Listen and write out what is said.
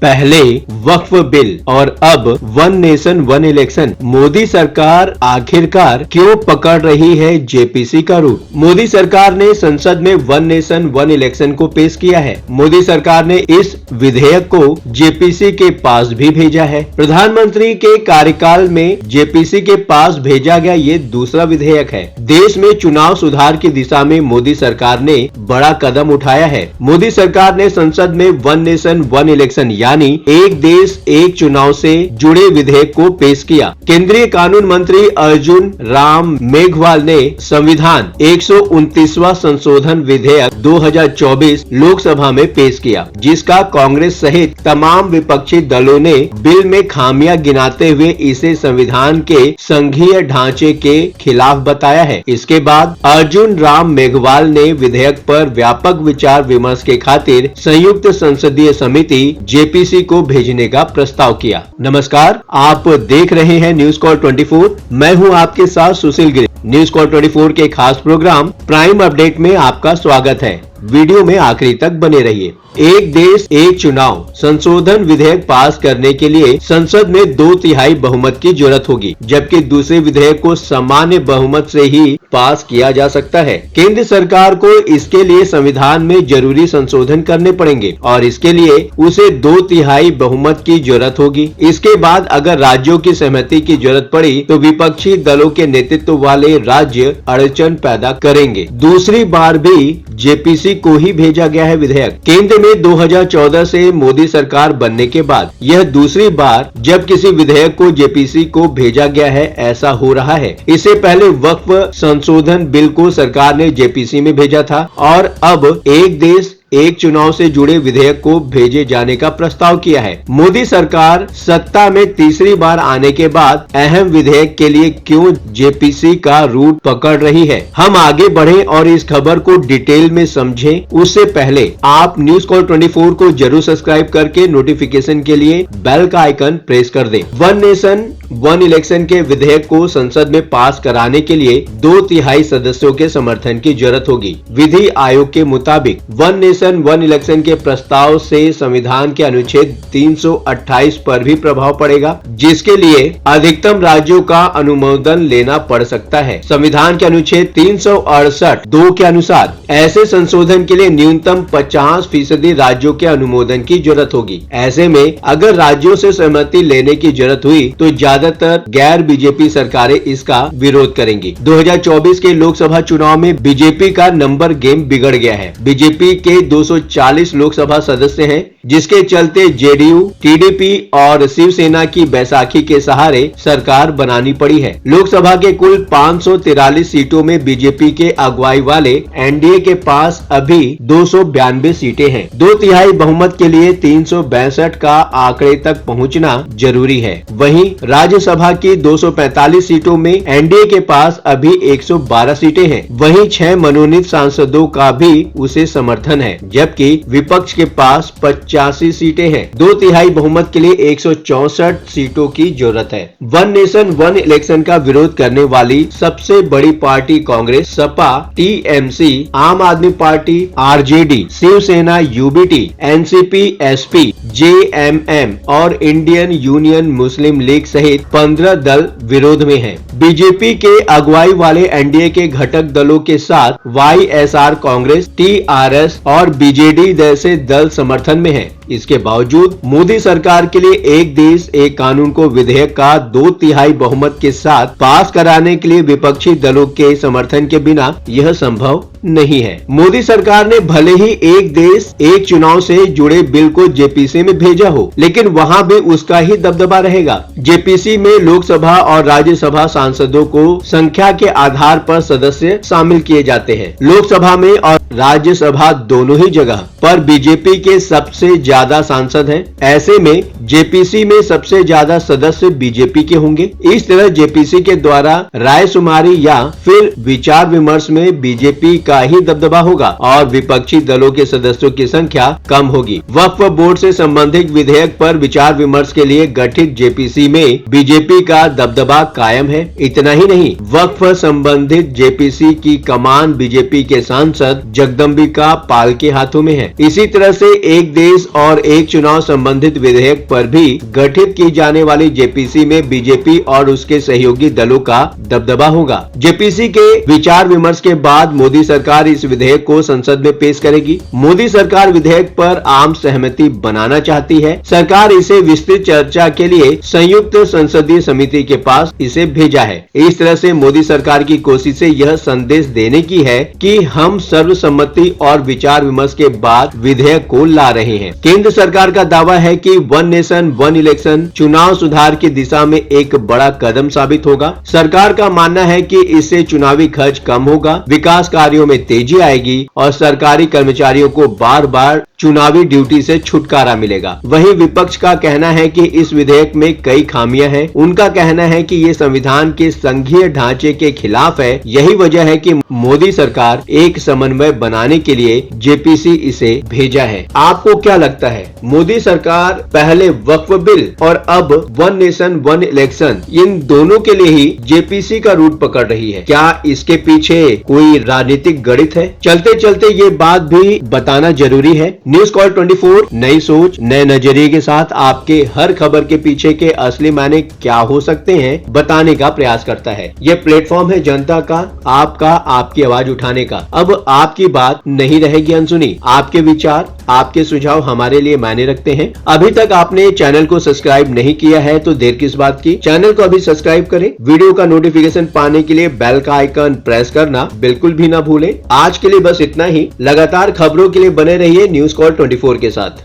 पहले वक्फ बिल और अब one nation one election. Modi सरकार आखिरकार क्यों पकड़ रही है जेपीसी का रूट? मोदी सरकार ने संसद में वन नेशन वन इलेक्शन को पेश किया है। मोदी सरकार ने इस विधेयक को जेपीसी के पास भी भेजा है। प्रधानमंत्री के कार्यकाल में जेपीसी के पास भेजा गया ये दूसरा विधेयक है। देश में चुनाव सुधार की दिशा में मोदी सरकार ने बड़ा कदम उठाया है। मोदी सरकार ने संसद में वन नेशन वन इलेक्शन यानी एक देश एक चुनाव से जुड़े विधेयक को पेश किया। केंद्रीय कानून मंत्री अर्जुन राम मेघवाल ने संविधान 129वां संशोधन विधेयक 2024 लोकसभा में पेश किया, जिसका कांग्रेस सहित तमाम विपक्षी दलों ने बिल में खामियां गिनाते हुए इसे संविधान के संघीय ढांचे के खिलाफ बताया है। इसके बाद अर्जुन राम मेघवाल ने विधेयक पर व्यापक विचार विमर्श के खातिर संयुक्त संसदीय समिति जेपीसी को भेजने का प्रस्ताव किया। नमस्कार, आप देख रहे हैं न्यूज कॉल 24। मैं हूं आपके साथ सुशील गिरी। न्यूज कॉल 24 के खास प्रोग्राम प्राइम अपडेट में आपका स्वागत है। वीडियो में आखिरी तक बने रहिए। एक देश एक चुनाव संशोधन विधेयक पास करने के लिए संसद में 2/3 बहुमत की जरूरत होगी, जबकि दूसरे विधेयक को सामान्य बहुमत से ही पास किया जा सकता है। केंद्र सरकार को इसके लिए संविधान में जरूरी संशोधन करने पड़ेंगे और इसके लिए उसे 2/3 बहुमत की जरूरत होगी। इसके बाद अगर राज्यों की सहमति की जरूरत पड़ी तो विपक्षी दलों के नेतृत्व वाले राज्य अड़चन पैदा करेंगे। दूसरी बार भी जेपीसी को ही भेजा गया है विधेयक। केंद्र में 2014 से मोदी सरकार बनने के बाद यह दूसरी बार जब किसी विधेयक को जेपीसी को भेजा गया है, ऐसा हो रहा है। इससे पहले वक्फ संशोधन बिल को सरकार ने जेपीसी में भेजा था और अब एक देश एक चुनाव से जुड़े विधेयक को भेजे जाने का प्रस्ताव किया है। मोदी सरकार सत्ता में तीसरी बार आने के बाद अहम विधेयक के लिए क्यों जेपीसी का रूट पकड़ रही है? हम आगे बढ़ें और इस खबर को डिटेल में समझें। उससे पहले आप न्यूज कॉल 24 को जरूर सब्सक्राइब करके नोटिफिकेशन के लिए बेल का आइकन प्रेस कर दें। वन नेशन वन इलेक्शन के विधेयक को संसद में पास कराने के लिए 2/3 सदस्यों के समर्थन की जरूरत होगी। विधि आयोग के मुताबिक वन नेशन वन इलेक्शन के प्रस्ताव से संविधान के अनुच्छेद 328 पर भी प्रभाव पड़ेगा, जिसके लिए अधिकतम राज्यों का अनुमोदन लेना पड़ सकता है। संविधान के अनुच्छेद 368(2) के अनुसार ऐसे संशोधन के लिए न्यूनतम 50% राज्यों के अनुमोदन की जरूरत होगी। ऐसे में अगर राज्यों से सहमति लेने की जरूरत हुई तो ज्यादातर गैर बीजेपी सरकारें इसका विरोध करेंगी। 2024 के लोकसभा चुनाव में बीजेपी का नंबर गेम बिगड़ गया है। बीजेपी के 240 लोकसभा सदस्य हैं, जिसके चलते जेडीयू, टीडीपी और शिवसेना की बैसाखी के सहारे सरकार बनानी पड़ी है। लोकसभा के कुल 543 सीटों में बीजेपी के अगुवाई वाले एनडीए के पास अभी 292 सीटें हैं। 2/3 बहुमत के लिए 362 का आंकड़े तक पहुंचना जरूरी है। वहीं राज्यसभा की 245 सीटों में एनडीए के पास अभी 112 सीटें हैं। वहीं 6 मनोनीत सांसदों का भी उसे समर्थन है, जबकि विपक्ष के पास 85 सीटें हैं। 2/3 बहुमत के लिए 164 सीटों की जरूरत है। वन नेशन वन इलेक्शन का विरोध करने वाली सबसे बड़ी पार्टी कांग्रेस, सपा, टीएमसी, आम आदमी पार्टी, आरजेडी, शिवसेना, यूबीटी, एनसीपी, एसपी, जेएमएम और इंडियन यूनियन मुस्लिम लीग सहित 15 दल विरोध में हैं। बीजेपी के अगुवाई वाले एनडीए के घटक दलों के साथ वाईएसआर कांग्रेस, टीआरएस और बीजेडी जैसे दल समर्थन में हैं। इसके बावजूद मोदी सरकार के लिए एक देश एक कानून को विधेयक का 2/3 बहुमत के साथ पास कराने के लिए विपक्षी दलों के समर्थन के बिना यह संभव नहीं है। मोदी सरकार ने भले ही एक देश एक चुनाव से जुड़े बिल को जेपीसी में भेजा हो, लेकिन वहां भी उसका ही दबदबा रहेगा। जेपीसी में लोकसभा और राज्यसभा सांसदों को संख्या के आधार पर सदस्य शामिल किए जाते हैं। लोकसभा में और राज्यसभा दोनों ही जगह पर बीजेपी के सबसे ज्यादा सांसद हैं। ऐसे में जेपीसी में सबसे ज्यादा सदस्य बीजेपी के होंगे। इस तरह जेपीसी के द्वारा रायशुमारी या फिर विचार विमर्श में बीजेपी का ही दबदबा होगा और विपक्षी दलों के सदस्यों की संख्या कम होगी। वक्फ बोर्ड से संबंधित विधेयक पर विचार विमर्श के लिए गठित जेपीसी में बीजेपी का दबदबा कायम है। इतना ही नहीं, वक्फ संबंधित जेपीसी की कमान बीजेपी के सांसद जगदम्बिका पाल के हाथों में है। इसी तरह से एक देश और एक चुनाव संबंधित विधेयक पर भी गठित की जाने वाली जेपीसी में बीजेपी और उसके सहयोगी दलों का दबदबा होगा। जेपीसी के विचार विमर्श के बाद मोदी सरकार इस विधेयक को संसद में पेश करेगी। मोदी सरकार विधेयक पर आम सहमति बनाना चाहती है। सरकार इसे विस्तृत चर्चा के लिए संयुक्त संसदीय समिति के पास इसे भेजा है। इस तरह से मोदी सरकार की कोशिशें यह संदेश देने की है कि हम सर्वसम्मति और विचार विमर्श के बाद विधेयक को ला रहे हैं। केंद्र सरकार का दावा है कि वन नेशन वन इलेक्शन चुनाव सुधार की दिशा में एक बड़ा कदम साबित होगा। सरकार का मानना है कि इससे चुनावी खर्च कम होगा, विकास कार्यों में तेजी आएगी और सरकारी कर्मचारियों को बार बार चुनावी ड्यूटी से छुटकारा मिलेगा। वहीं विपक्ष का कहना है कि इस विधेयक में कई खामियां हैं। उनका कहना है कि ये संविधान के संघीय ढांचे के खिलाफ है। यही वजह है कि मोदी सरकार एक समन्वय बनाने के लिए जेपीसी इसे भेजा है। आपको क्या लगता है, मोदी सरकार पहले वक्फ बिल और अब one nation one election in दोनों के लिए ही जेपीसी का रूट पकड़ रही है? क्या इसके पीछे कोई राजनीतिक गणित है? चलते चलते ये बात भी बताना जरूरी है। न्यूज कॉल 24 नई सोच नए नजरिए के साथ आपके हर खबर के पीछे के असली मायने क्या हो सकते हैं बताने का प्रयास करता है। यह प्लेटफॉर्म है जनता का, आपका, आपकी आवाज उठाने का। अब आपकी बात नहीं रहेगी अनसुनी। आपके विचार, आपके सुझाव हमारे लिए मायने रखते हैं। अभी तक आपने चैनल को सब्सक्राइब नहीं किया है तो देर किस बात की, चैनल को अभी सब्सक्राइब करें। वीडियो का नोटिफिकेशन पाने के लिए बेल का आइकन प्रेस करना बिल्कुल भी ना भूलें। आज के लिए बस इतना ही। लगातार खबरों के लिए बने रहिए न्यूज कॉल 24 के साथ।